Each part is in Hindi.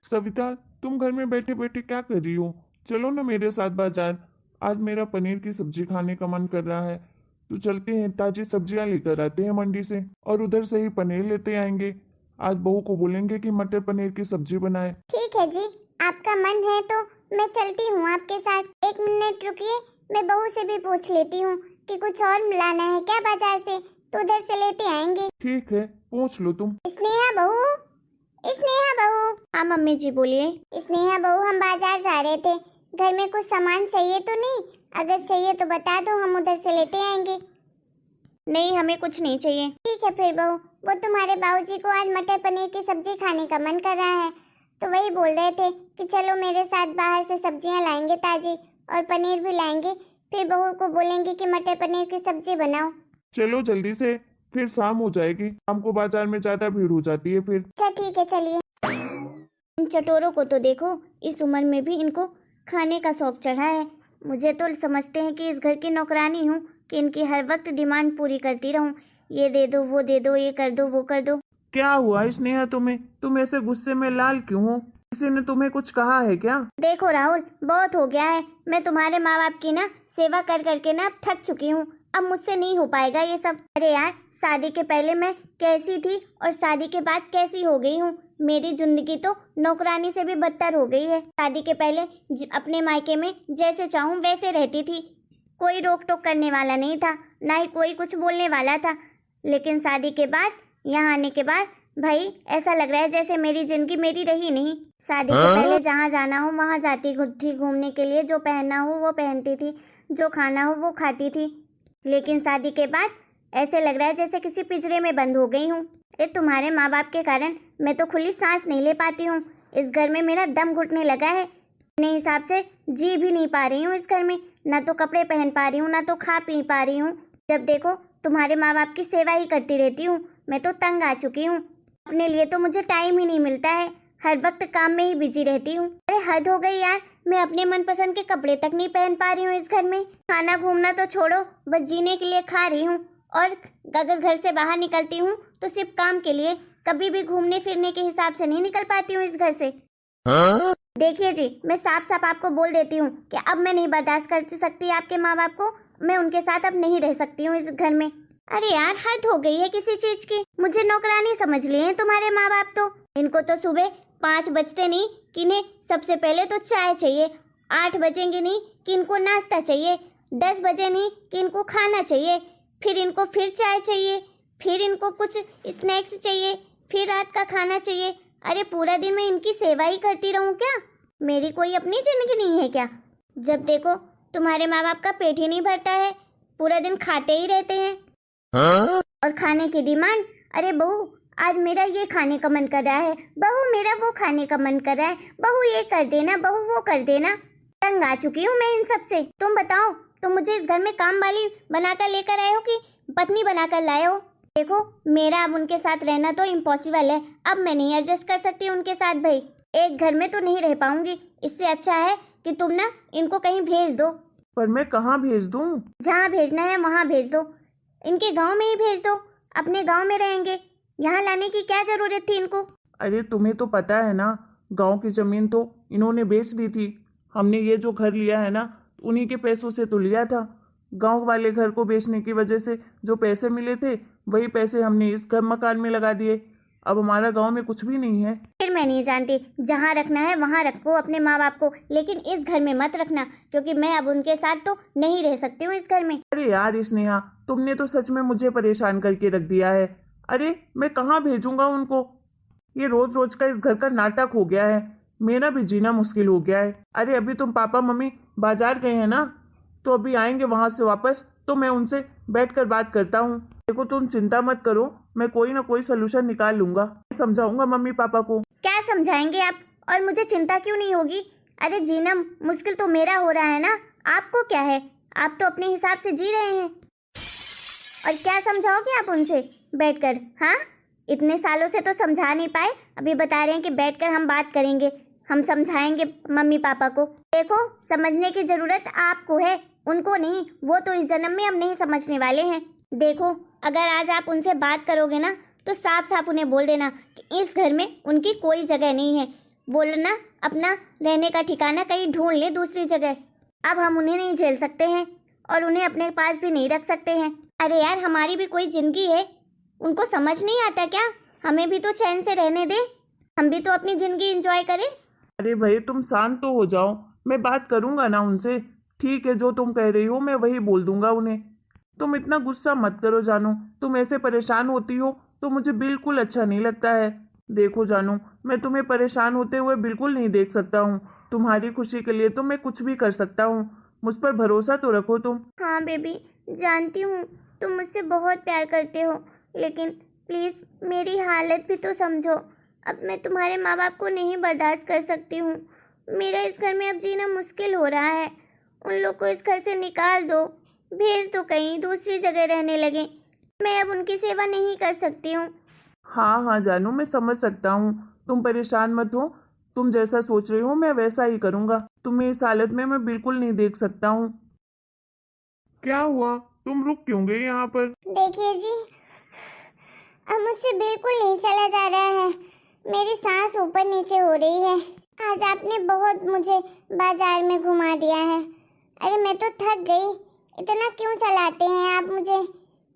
सविता, तुम घर में बैठे बैठे क्या कर रही हो? चलो ना मेरे साथ बाजार। आज मेरा पनीर की सब्जी खाने का मन कर रहा है। तो चलते हैं, ताजी सब्जियां लेकर आते हैं मंडी से और उधर से ही पनीर लेते आएंगे। आज बहू को बोलेंगे कि मटर पनीर की सब्जी बनाए। ठीक है जी, आपका मन है तो मैं चलती हूँ आपके साथ। 1 मिनट रुकिए, मैं बहू से भी पूछ लेती हूँ कि कुछ और लाना है क्या बाजार से, तो उधर से लेते आएंगे। ठीक है, पूछ लो तुम। स्नेहा बहू, स्नेहा बहू। हाँ मम्मी जी बोलिए। स्नेहा बहू, हम बाजार जा रहे थे, घर में कुछ सामान चाहिए तो नहीं? अगर चाहिए तो बता दो, हम उधर से लेते आएंगे। नहीं, हमें कुछ नहीं चाहिए। ठीक है फिर बहू, वो तुम्हारे बाबूजी को आज मटर पनीर की सब्जी खाने का मन कर रहा है, तो वही बोल रहे थे कि चलो मेरे साथ बाहर से सब्जियां लाएंगे ताजी, और पनीर भी लाएंगे। फिर बहू को बोलेंगे कि मटर पनीर की सब्जी बनाओ। चलो जल्दी से, फिर शाम हो जाएगी। शाम को बाजार में ज्यादा भीड़ हो जाती है फिर। अच्छा ठीक है, चलिए। इन चटोरों को तो देखो, इस उम्र में भी इनको खाने का शौक चढ़ा है। मुझे तो समझते हैं कि इस घर की नौकरानी हूँ कि इनकी हर वक्त डिमांड पूरी करती रहूँ। ये दे दो, वो दे दो, ये कर दो, वो कर दो। क्या हुआ स्नेहा तुम्हें? तुम ऐसे गुस्से में लाल क्यों हो? किसी ने तुम्हें कुछ कहा है क्या? देखो राहुल, बहुत हो गया है। मैं तुम्हारे माँ बाप की ना सेवा कर करके ना थक चुकी हूँ। अब मुझसे नहीं हो पाएगा ये सब। अरे यार, शादी के पहले मैं कैसी थी और शादी के बाद कैसी हो गई हूँ। मेरी जिंदगी तो नौकरानी से भी बदतर हो गई है। शादी के पहले अपने मायके में जैसे चाहूँ वैसे रहती थी, कोई रोक टोक करने वाला नहीं था, ना ही कोई कुछ बोलने वाला था। लेकिन शादी के बाद, यहाँ आने के बाद भाई ऐसा लग रहा है जैसे मेरी जिंदगी मेरी रही नहीं। शादी के पहले जहाँ जाना हो वहाँ जाती थी घूमने के लिए, जो पहनना हो वो पहनती थी, जो खाना हो वो खाती थी। लेकिन शादी के बाद ऐसे लग रहा है जैसे किसी पिंजरे में बंद हो गई हूँ। अरे तुम्हारे माँ बाप के कारण मैं तो खुली सांस नहीं ले पाती हूँ। इस घर में मेरा दम घुटने लगा है। अपने हिसाब से जी भी नहीं पा रही हूँ इस घर में। ना तो कपड़े पहन पा रही हूँ, ना तो खा पी पा रही हूँ। जब देखो तुम्हारे माँ बाप की सेवा ही करती रहती हूँ। मैं तो तंग आ चुकी हूँ। अपने लिए तो मुझे टाइम ही नहीं मिलता है, हर वक्त काम में ही बिजी रहती हूँ। अरे हद हो गई यार, मैं अपने मनपसंद के कपड़े तक नहीं पहन पा रही हूँ इस घर में। खाना घूमना तो छोड़ो, बस जीने के लिए खा रही हूँ। और अगर घर से बाहर निकलती हूँ तो सिर्फ काम के लिए, कभी भी घूमने फिरने के हिसाब से नहीं निकल पाती हूँ इस घर से। देखिए जी, मैं साफ साफ आपको बोल देती हूँ कि अब मैं नहीं बर्दाश्त कर सकती आपके माँ बाप को। मैं उनके साथ अब नहीं रह सकती हूँ इस घर में। अरे यार, हद हो गई है किसी चीज की। मुझे नौकरानी समझ लिए हैं तुम्हारे माँ बाप तो। इनको तो सुबह 5 बजते नहीं कि इन्हें सबसे पहले तो चाय चाहिए, 8 बजेंगे नहीं कि इनको नाश्ता चाहिए, 10 बजे नहीं कि इनको खाना चाहिए, फिर इनको फिर चाय चाहिए, फिर इनको कुछ स्नैक्स चाहिए, फिर रात का खाना चाहिए। अरे पूरा दिन मैं इनकी सेवा ही करती रहूं क्या? मेरी कोई अपनी जिंदगी नहीं है क्या? जब देखो तुम्हारे माँ बाप का पेट ही नहीं भरता है, पूरा दिन खाते ही रहते हैं। और खाने की डिमांड, अरे बहू आज मेरा ये खाने का मन कर रहा है, बहू मेरा वो खाने का मन कर रहा है, बहू ये कर देना, बहू वो कर देना। तंग आ चुकी हूँ मैं इन सब से। तुम बताओ, तुम मुझे इस घर में काम वाली बनाकर लेकर आए हो कि पत्नी बनाकर लाए हो? देखो मेरा अब उनके साथ रहना तो इम्पॉसिबल है। अब मैं नहीं एडजस्ट कर सकती उनके साथ भाई। एक घर में तो नहीं रह पाऊंगी। इससे अच्छा है कि तुम ना इनको कहीं भेज दो। पर मैं कहाँ भेज दूँ? जहाँ भेजना है वहाँ भेज दो। इनके गांव में ही भेज दो, अपने गांव में रहेंगे। यहाँ लाने की क्या जरूरत थी इनको? अरे तुम्हें तो पता है ना, गांव की जमीन तो इन्होंने बेच दी थी। हमने ये जो घर लिया है ना, उन्हीं के पैसों से तो लिया था। गांव वाले घर को बेचने की वजह से जो पैसे मिले थे, वही पैसे हमने इस घर मकान में लगा दिए। अब हमारा गांव में कुछ भी नहीं है। फिर मैं नहीं जानती, जहाँ रखना है वहाँ रखो अपने माँ बाप को, लेकिन इस घर में मत रखना, क्योंकि मैं अब उनके साथ तो नहीं रह सकती हूँ इस घर में। अरे यार स्नेहा, तुमने तो सच में मुझे परेशान करके रख दिया है। अरे मैं कहाँ भेजूंगा उनको? ये रोज रोज का इस घर का नाटक हो गया है। मेरा भी जीना मुश्किल हो गया है। अरे अभी तुम पापा मम्मी बाजार गए हैं ना, तो अभी आएंगे वहां से वापस, तो मैं उनसे बैठकर बात करता हूँ। देखो तुम चिंता मत करो, मैं कोई ना कोई सोल्यूशन निकाल लूंगा। समझाऊंगा मम्मी पापा को। क्या समझाएंगे आप? और मुझे चिंता क्यों नहीं होगी? अरे जीना मुश्किल तो मेरा हो रहा है ना, आपको क्या है? आप तो अपने हिसाब से जी रहे हैं। और क्या समझाओगे आप उनसे बैठकर? हाँ, इतने सालों से तो समझा नहीं पाए, अभी बता रहे हैं कि बैठकर हम बात करेंगे, हम समझाएंगे मम्मी पापा को। देखो समझने की जरूरत आपको है, उनको नहीं। वो तो इस जन्म में अब नहीं समझने वाले हैं। देखो अगर आज आप उनसे बात करोगे ना, तो साफ साफ उन्हें बोल देना कि इस घर में उनकी कोई जगह नहीं है। वो ना अपना रहने का ठिकाना कहीं ढूंढ ले दूसरी जगह। अब हम उन्हें नहीं झेल सकते हैं और उन्हें अपने पास भी नहीं रख सकते हैं। अरे यार, हमारी भी कोई जिंदगी है, उनको समझ नहीं आता क्या? हमें भी तो चैन से रहने दे, हम भी तो अपनी जिंदगी एंजॉय करें। अरे भाई तुम शांत तो हो जाओ, मैं बात करूंगा ना उनसे। ठीक है, जो तुम कह रही हो मैं वही बोल दूंगा उन्हें। तुम इतना गुस्सा मत करो जानू, तुम ऐसे परेशान होती हो तो मुझे बिल्कुल अच्छा नहीं लगता है। देखो जानू, मैं तुम्हें परेशान होते हुए बिल्कुल नहीं देख सकता हूँ। तुम्हारी खुशी के लिए तो मैं कुछ भी कर सकता हूँ। मुझ पर भरोसा तो रखो तुम। हाँ बेबी, जानती हूँ तुम मुझसे बहुत प्यार करते हो, लेकिन प्लीज़ मेरी हालत भी तो समझो। अब मैं तुम्हारे माँ बाप को नहीं बर्दाश्त कर सकती हूँ। मेरा इस घर में अब जीना मुश्किल हो रहा है। उन लोग को इस घर से निकाल दो, भेज दो कहीं दूसरी जगह रहने लगे। मैं अब उनकी सेवा नहीं कर सकती हूँ। हाँ हाँ जानू, मैं समझ सकता हूँ। तुम परेशान मत हो, तुम जैसा सोच रही हो मैं वैसा ही करूँगा। तुम्हें इस हालत में मैं बिल्कुल नहीं देख सकता हूँ। क्या हुआ, तुम रुक क्यों गए यहाँ पर? देखिए जी, अब मुझसे बिल्कुल नहीं चला जा रहा है। मेरी सांस ऊपर नीचे हो रही है। आज आपने बहुत मुझे बाजार में घुमा दिया है। अरे मैं तो थक गई। इतना क्यों चलाते हैं आप मुझे?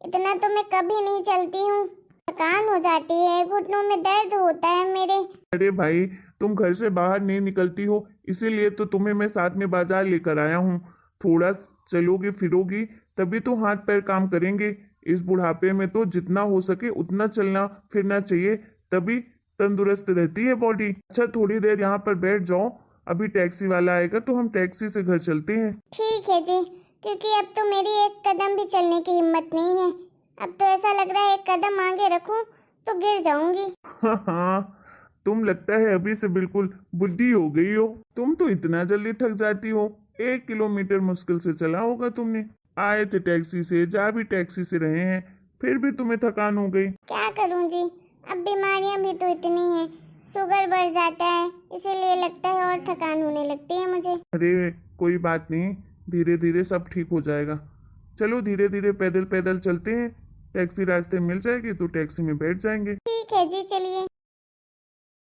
इतना तो मैं कभी नहीं चलती हूँ। थकान हो जाती है, घुटनों में दर्द होता है मेरे। अरे भाई, तुम घर से बाहर नहीं निकलती हो, इसीलिए तो तुम्हें मैं साथ में बाजार लेकर आया हूँ। थोड़ा चलोगी फिरोगी तभी तो हाथ पैर काम करेंगे। इस बुढ़ापे में तो जितना हो सके उतना चलना फिरना चाहिए, तभी तंदुरुस्त रहती है बॉडी। अच्छा, थोड़ी देर यहाँ पर बैठ जाओ, अभी टैक्सी वाला आएगा तो हम टैक्सी से घर चलते हैं। ठीक है जी, क्योंकि अब तो मेरी एक कदम भी चलने की हिम्मत नहीं है। अब तो ऐसा लग रहा है एक कदम आगे रखूं तो गिर जाऊंगी। हाँ हाँ, तुम लगता है अभी से बिल्कुल बुद्धि हो गई हो। तुम तो इतना जल्दी थक जाती हो, 1 किलोमीटर मुश्किल से चला होगा तुमने। आए थे टैक्सी से, जा भी टैक्सी से रहे हैं, फिर भी तुम्हें थकान हो गई। क्या करूं जी, अब बीमारियां भी तो इतनी हैं। शुगर बढ़ जाता है, इसीलिए लगता है और थकान होने लगती है मुझे। अरे कोई बात नहीं, धीरे धीरे सब ठीक हो जाएगा। चलो धीरे धीरे पैदल पैदल चलते हैं, टैक्सी रास्ते मिल जाएगी तो टैक्सी में बैठ जाएंगे। ठीक है जी, चलिए।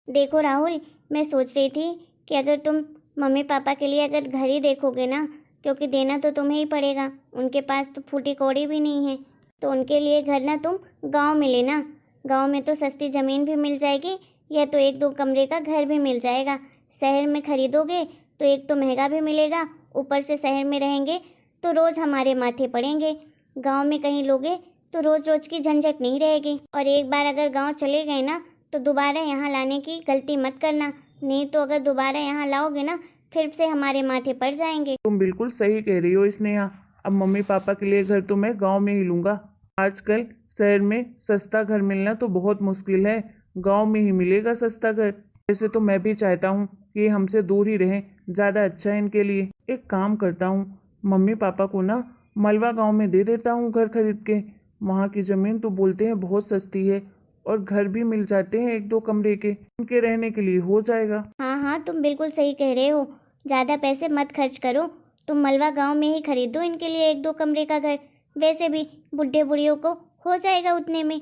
देखो राहुल, मैं सोच रही थी कि अगर तुम मम्मी पापा के लिए अगर घर ही देखोगे ना, क्योंकि देना तो तुम्हें ही पड़ेगा, उनके पास तो फूटी कौड़ी भी नहीं है, तो उनके लिए घर ना तुम गांव में लेना। गांव में तो सस्ती ज़मीन भी मिल जाएगी, या तो 1-2 कमरे का घर भी मिल जाएगा। शहर में खरीदोगे तो एक तो महंगा भी मिलेगा, ऊपर से शहर में रहेंगे तो रोज़ हमारे माथे पड़ेंगे। गांव में कहीं लोगे तो रोज़ रोज़ की झंझट नहीं रहेगी। और एक बार अगर गांव चले गए ना तो दोबारा यहाँ लाने की गलती मत करना, नहीं तो अगर दोबारा यहाँ लाओगे ना फिर से हमारे माथे पड़ जाएंगे। तुम बिल्कुल सही कह रही हो स्नेहा, अब मम्मी पापा के लिए घर तो मैं गांव में ही लूंगा। आजकल शहर में सस्ता घर मिलना तो बहुत मुश्किल है, गांव में ही मिलेगा सस्ता घर। वैसे तो मैं भी चाहता हूँ कि ये हमसे दूर ही रहें, ज़्यादा अच्छा है इनके लिए। एक काम करता हूँ, मम्मी पापा को ना मलवा गांव में दे देता हूँ घर खरीद के। वहाँ की ज़मीन तो बोलते हैं बहुत सस्ती है और घर भी मिल जाते हैं 1-2 कमरे के, उनके रहने के लिए हो जाएगा। हाँ हाँ, तुम बिल्कुल सही कह रहे हो। ज़्यादा पैसे मत खर्च करो, तुम मलवा गांव में ही खरीदो इनके लिए 1-2 कमरे का घर। वैसे भी बुढ़े बुढ़ियों को हो जाएगा उतने में।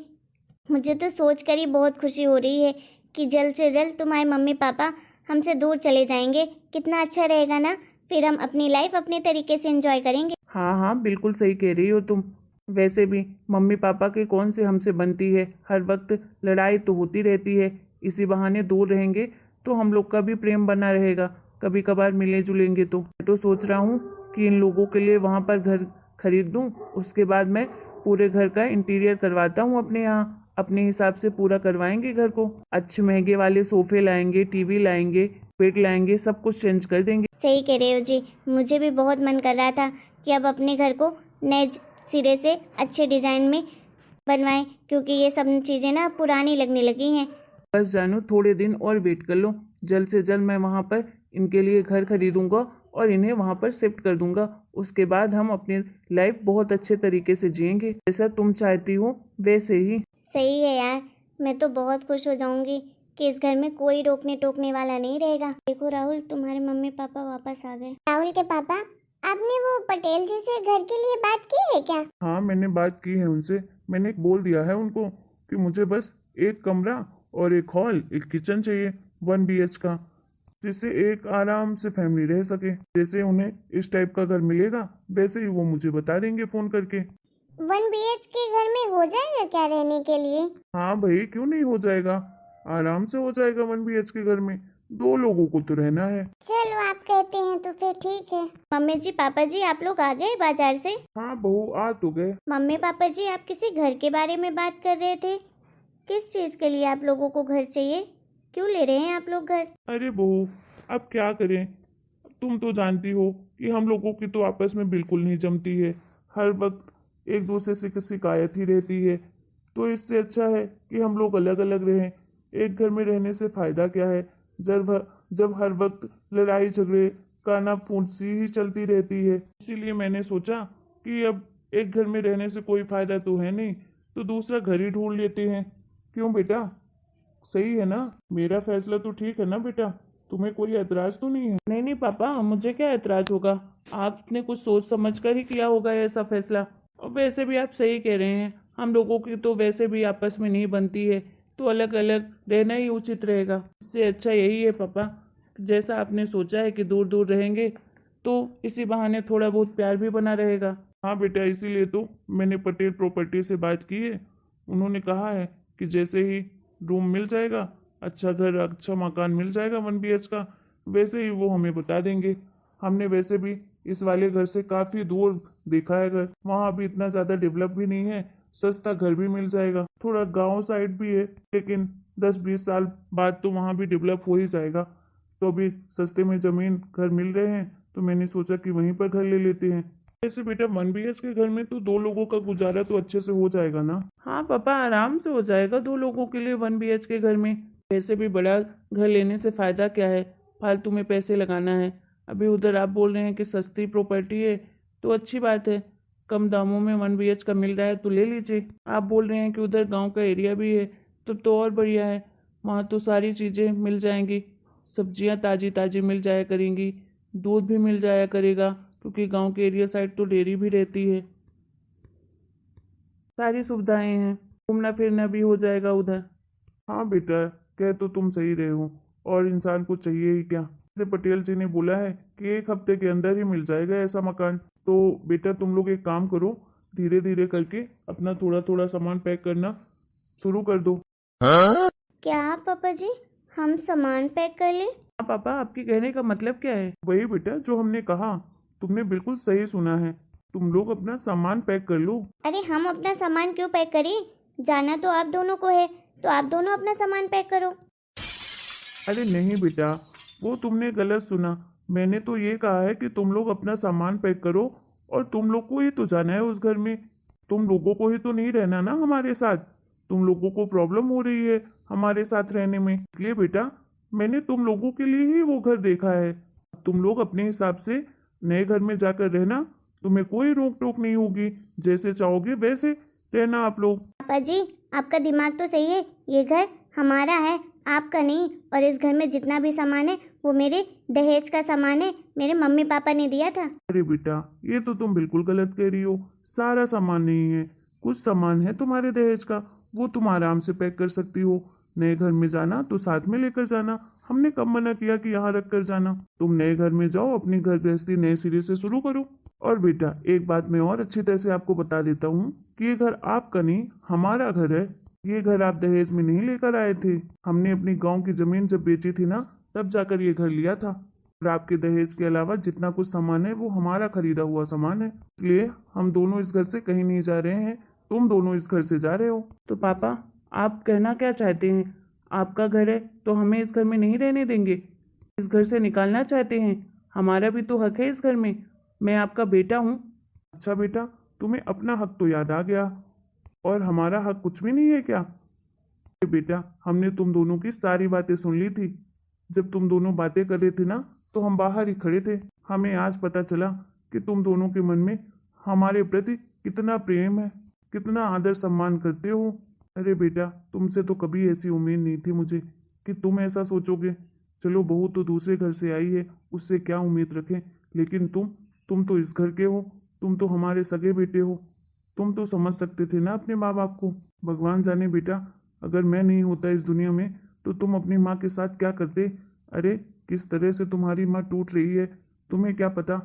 मुझे तो सोच कर ही बहुत खुशी हो रही है कि जल्द से जल्द तुम्हारे मम्मी पापा हमसे दूर चले जाएंगे। कितना अच्छा रहेगा ना, फिर हम अपनी लाइफ अपने तरीके से एंजॉय करेंगे। हाँ हाँ, बिल्कुल सही कह रही हो तुम। वैसे भी मम्मी पापा की कौन से हमसे बनती है, हर वक्त लड़ाई तो होती रहती है। इसी बहाने दूर रहेंगे तो हम लोग का भी प्रेम बना रहेगा, कभी कभार मिले जुलेंगे। तो मैं तो सोच रहा हूँ कि इन लोगों के लिए वहाँ पर घर खरीद दूँ, उसके बाद मैं पूरे घर का इंटीरियर करवाता हूँ अपने यहाँ। अपने हिसाब से पूरा करवाएंगे घर को, अच्छे महंगे वाले सोफे लाएंगे, टीवी लाएंगे, बेड लाएंगे, सब कुछ चेंज कर देंगे। सही कह रहे हो जी, मुझे भी बहुत मन कर रहा था कि अब अपने घर को नए सिरे से अच्छे डिज़ाइन में बनवाएं, क्योंकि ये सब चीज़ें ना पुरानी लगने लगी हैं। बस जानू, थोड़े दिन और वेट कर लो, जल्द से जल्द मैं वहाँ पर इनके लिए घर खरीदूंगा और इन्हें वहाँ पर शिफ्ट कर दूंगा। उसके बाद हम अपनी लाइफ बहुत अच्छे तरीके से जिएंगे, जैसा तुम चाहती हो वैसे ही। सही है यार, मैं तो बहुत खुश हो जाऊंगी कि इस घर में कोई रोकने टोकने वाला नहीं रहेगा। देखो राहुल, तुम्हारे मम्मी पापा वापस आ गए। राहुल के पापा, आपने वो पटेल जी से घर के लिए बात की है क्या? हाँ, मैंने बात की है उनसे। मैंने बोल दिया है उनको कि मुझे बस 1 कमरा और 1 हॉल, 1 किचन चाहिए, 1 BH का, जिससे एक आराम से फैमिली रह सके। जैसे उन्हें इस टाइप का घर मिलेगा वैसे ही वो मुझे बता देंगे फ़ोन करके। 1 BH के घर में हो जाएगा क्या रहने के लिए? हाँ भाई, क्यों नहीं हो जाएगा, आराम से हो जाएगा। 1 BH के घर में 2 लोगों को तो रहना है। चलो आप कहते हैं तो फिर ठीक है। मम्मी जी पापा जी आप लोग आ गए बाजार से? हाँ बहू, आ तो गए। मम्मी पापा जी आप किसी घर के बारे में बात कर रहे थे, किस चीज़ के लिए आप लोगों को घर चाहिए? क्यों ले रहे हैं आप लोग घर? अरे बहू, अब क्या करें, तुम तो जानती हो कि हम लोगों की तो आपस में बिल्कुल नहीं जमती है। हर वक्त एक दूसरे से शिकायत ही रहती है। तो इससे अच्छा है कि हम लोग अलग अलग रहें। एक घर में रहने से फ़ायदा क्या है, जब हर वक्त लड़ाई झगड़े काना फूंसी ही चलती रहती है। इसीलिए मैंने सोचा कि अब एक घर में रहने से कोई फ़ायदा तो है नहीं, तो दूसरा घर ही ढूंढ लेते हैं। क्यों बेटा, सही है ना? मेरा फैसला तो ठीक है ना बेटा? तुम्हें कोई एतराज तो नहीं है? नहीं नहीं पापा, मुझे क्या एतराज होगा, आपने कुछ सोच समझ कर ही किया होगा ऐसा फैसला। और वैसे भी आप सही कह रहे हैं, हम लोगों की तो वैसे भी आपस में नहीं बनती है, तो अलग अलग रहना ही उचित रहेगा। इससे अच्छा यही है पापा, जैसा आपने सोचा है कि दूर दूर रहेंगे तो इसी बहाने थोड़ा बहुत प्यार भी बना रहेगा। हाँ बेटा, इसीलिए तो मैंने पटेल प्रॉपर्टी से बात की है। उन्होंने कहा है कि जैसे ही रूम मिल जाएगा, अच्छा घर अच्छा मकान मिल जाएगा 1 BH का, वैसे ही वो हमें बता देंगे। हमने वैसे भी इस वाले घर से काफ़ी दूर देखा है घर, वहाँ अभी इतना ज़्यादा डेवलप भी नहीं है, सस्ता घर भी मिल जाएगा। थोड़ा गांव साइड भी है, लेकिन 10-20 साल बाद तो वहाँ भी डेवलप हो ही जाएगा। तो अभी सस्ते में ज़मीन घर मिल रहे हैं, तो मैंने सोचा कि वहीं पर घर ले लेते हैं। ऐसे बेटा 1 BH के घर में तो 2 लोगों का गुजारा तो अच्छे से हो जाएगा ना? हाँ पापा, आराम से हो जाएगा 2 लोगों के लिए 1 BH के घर में। वैसे भी बड़ा घर लेने से फ़ायदा क्या है, फालतू में पैसे लगाना है। अभी उधर आप बोल रहे हैं कि सस्ती प्रॉपर्टी है, तो अच्छी बात है, कम दामों में 1 BH का मिल रहा है तो ले लीजिए। आप बोल रहे हैं कि उधर गांव का एरिया भी है, तो और बढ़िया है, वहाँ तो सारी चीज़ें मिल जाएंगी, सब्जियाँ ताज़ी ताज़ी मिल जाया करेंगी, दूध भी मिल जाया करेगा, क्योंकि गांव के एरिया साइड तो डेयरी भी रहती है, सारी सुविधाएं हैं, घूमना फिरना भी हो जाएगा उधर। हाँ बेटा, कह तो तुम सही रहे हो, और इंसान को चाहिए ही क्या। जैसे पटेल जी ने बोला है कि 1 हफ्ते के अंदर ही मिल जाएगा ऐसा मकान। तो बेटा तुम लोग एक काम करो, धीरे धीरे करके अपना थोड़ा थोड़ा सामान पैक करना शुरू कर दो। क्या पापा जी, हम सामान पैक कर लें? हाँ पापा, आपके कहने का मतलब क्या है? वही बेटा जो हमने कहा, तुमने बिल्कुल सही सुना है, तुम लोग अपना सामान पैक कर लो। अरे हम अपना सामान क्यों पैक करें? जाना तो आप दोनों को है, तो आप दोनों अपना सामान पैक करो। अरे नहीं बेटा, वो तुमने गलत सुना। मैंने तो ये कहा है कि तुम लोग अपना सामान पैक करो, और तुम लोग को ही तो जाना है उस घर में। तुम लोगों को ही तो नहीं रहना ना हमारे साथ। तुम लोगों को प्रॉब्लम हो रही है हमारे साथ रहने में, इसलिए बेटा मैंने तुम लोगों के लिए ही वो घर देखा है। तुम लोग अपने हिसाब से नए घर में जाकर रहना, तुम्हें कोई रोक टोक नहीं होगी, जैसे चाहोगे वैसे रहना आप लोग। पापा जी आपका दिमाग तो सही है, ये घर हमारा है, आपका नहीं। और इस घर में जितना भी सामान है वो मेरे दहेज का सामान है, मेरे मम्मी पापा ने दिया था। अरे बेटा, ये तो तुम बिल्कुल गलत कह रही हो। सारा सामान नहीं है, कुछ सामान है तुम्हारे दहेज का, वो तुम आराम से पैक कर सकती हो। नए घर में जाना तो साथ में लेकर जाना, हमने कब मना किया कि यहाँ रख कर जाना। तुम नए घर में जाओ, अपनी घर गृहस्थी नए सिरे से शुरू करो। और बेटा एक बात मैं और अच्छी तरह से आपको बता देता हूँ कि ये घर आपका नहीं, हमारा घर है। ये घर आप दहेज में नहीं लेकर आए थे, हमने अपनी गांव की जमीन जब बेची थी ना, तब जाकर ये घर लिया था। और आपके दहेज के अलावा जितना कुछ सामान है वो हमारा खरीदा हुआ सामान है, इसलिए हम दोनों इस घर से कहीं नहीं जा रहे हैं, तुम दोनों इस घर से जा रहे हो। तो पापा आप कहना क्या चाहते हैं? आपका घर है तो हमें इस घर में नहीं रहने देंगे, इस घर से निकालना चाहते हैं? हमारा भी तो हक है इस घर में, मैं आपका बेटा हूँ। अच्छा बेटा, तुम्हें अपना हक तो याद आ गया, और हमारा हक कुछ भी नहीं है क्या? अरे बेटा, हमने तुम दोनों की सारी बातें सुन ली थी। जब तुम दोनों बातें कर रहे थे ना, तो हम बाहर ही खड़े थे। हमें आज पता चला कि तुम दोनों के मन में हमारे प्रति कितना प्रेम है, कितना आदर सम्मान करते हो। अरे बेटा, तुमसे तो कभी ऐसी उम्मीद नहीं थी मुझे कि तुम ऐसा सोचोगे। चलो बहू तो दूसरे घर से आई है, उससे क्या उम्मीद रखें, लेकिन तुम तो इस घर के हो, तुम तो हमारे सगे बेटे हो, तुम तो समझ सकते थे ना अपने माँ बाप को। भगवान जाने बेटा, अगर मैं नहीं होता इस दुनिया में तो तुम अपनी माँ के साथ क्या करते? अरे किस तरह से तुम्हारी माँ टूट रही है तुम्हें क्या पता।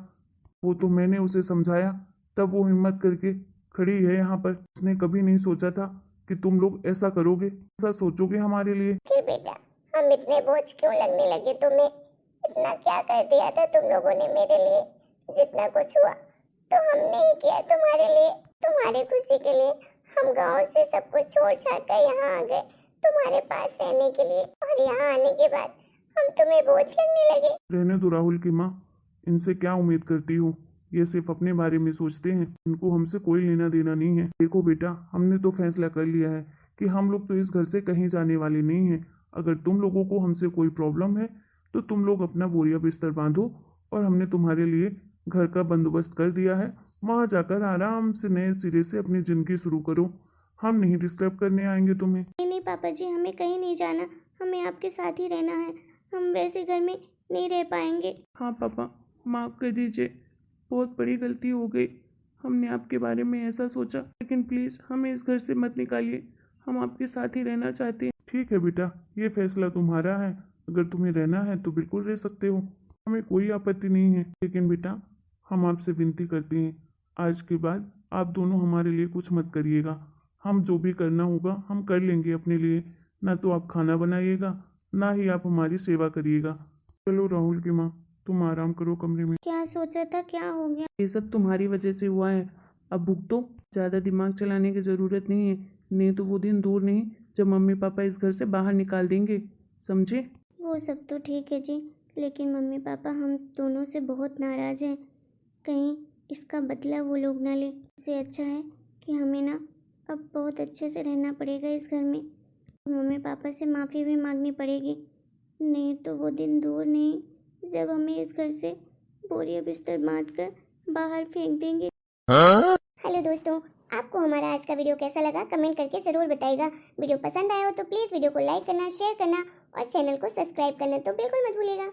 वो तो मैंने उसे समझाया, तब वो हिम्मत करके खड़ी है यहाँ पर। उसने कभी नहीं सोचा था कि तुम लोग ऐसा करोगे, ऐसा सोचोगे हमारे लिए। फिर बेटा हम इतने बोझ क्यों लगने लगे तुम्हें? इतना क्या कर दिया था तुम लोगों ने मेरे लिए? जितना कुछ हुआ तो हमने ही किया तुम्हारे लिए, तुम्हारी खुशी के लिए। हम गांव से सब कुछ छोड़ छाड़ कर यहाँ आ गए तुम्हारे पास रहने के लिए, और यहाँ आने के बाद हम तुम्हें बोझ लगने लगे। रहने दो राहुल की माँ, इनसे क्या उम्मीद करती हो? ये सिर्फ अपने बारे में सोचते हैं, इनको हमसे कोई लेना देना नहीं है। देखो बेटा, हमने तो फैसला कर लिया है कि हम लोग तो इस घर से कहीं जाने वाले नहीं हैं। अगर तुम लोगों को हमसे कोई प्रॉब्लम है तो तुम लोग अपना बोरिया बिस्तर बांधो, और हमने तुम्हारे लिए घर का बंदोबस्त कर दिया है। वहाँ जाकर आराम से नए सिरे से अपनी जिंदगी शुरू करो। हम नहीं डिस्टर्ब करने आएंगे तुम्हें। नहीं नहीं पापा जी, हमें कहीं नहीं जाना, हमें आपके साथ ही रहना है। हम वैसे घर में नहीं रह पाएंगे। हाँ पापा, माफ़ कर दीजिए, बहुत बड़ी गलती हो गई। हमने आपके बारे में ऐसा सोचा, लेकिन प्लीज़ हमें इस घर से मत निकालिए, हम आपके साथ ही रहना चाहते हैं। ठीक है बेटा, ये फैसला तुम्हारा है। अगर तुम्हें रहना है तो बिल्कुल रह सकते हो, हमें कोई आपत्ति नहीं है। लेकिन बेटा, हम आपसे विनती करते हैं, आज के बाद आप दोनों हमारे लिए कुछ मत करिएगा। हम जो भी करना होगा हम कर लेंगे अपने लिए। ना तो आप खाना बनाइएगा, ना ही आप हमारी सेवा करिएगा। चलो राहुल की माँ, तुम आराम करो कमरे में। क्या सोचा था, क्या हो गया? ये सब तुम्हारी वजह से हुआ है, अब भुगतो। ज़्यादा दिमाग चलाने की ज़रूरत नहीं है, नहीं तो वो दिन दूर नहीं जब मम्मी पापा इस घर से बाहर निकाल देंगे, समझे? वो सब तो ठीक है जी, लेकिन मम्मी पापा हम दोनों से बहुत नाराज़ हैं। कहीं इसका बदला वो लोग ना ले। इससे अच्छा है कि हमें ना अब बहुत अच्छे से रहना पड़ेगा इस घर में। मम्मी पापा से माफ़ी भी मांगनी पड़ेगी, नहीं तो वो दिन दूर नहीं जब हमें इस घर से बोरिया बिस्तर बांध कर बाहर फेंक देंगे। हेलो दोस्तों, आपको हमारा आज का वीडियो कैसा लगा कमेंट करके ज़रूर बताइएगा। वीडियो पसंद आया हो तो प्लीज़ वीडियो को लाइक करना, शेयर करना और चैनल को सब्सक्राइब करना तो बिल्कुल मत भूलिएगा।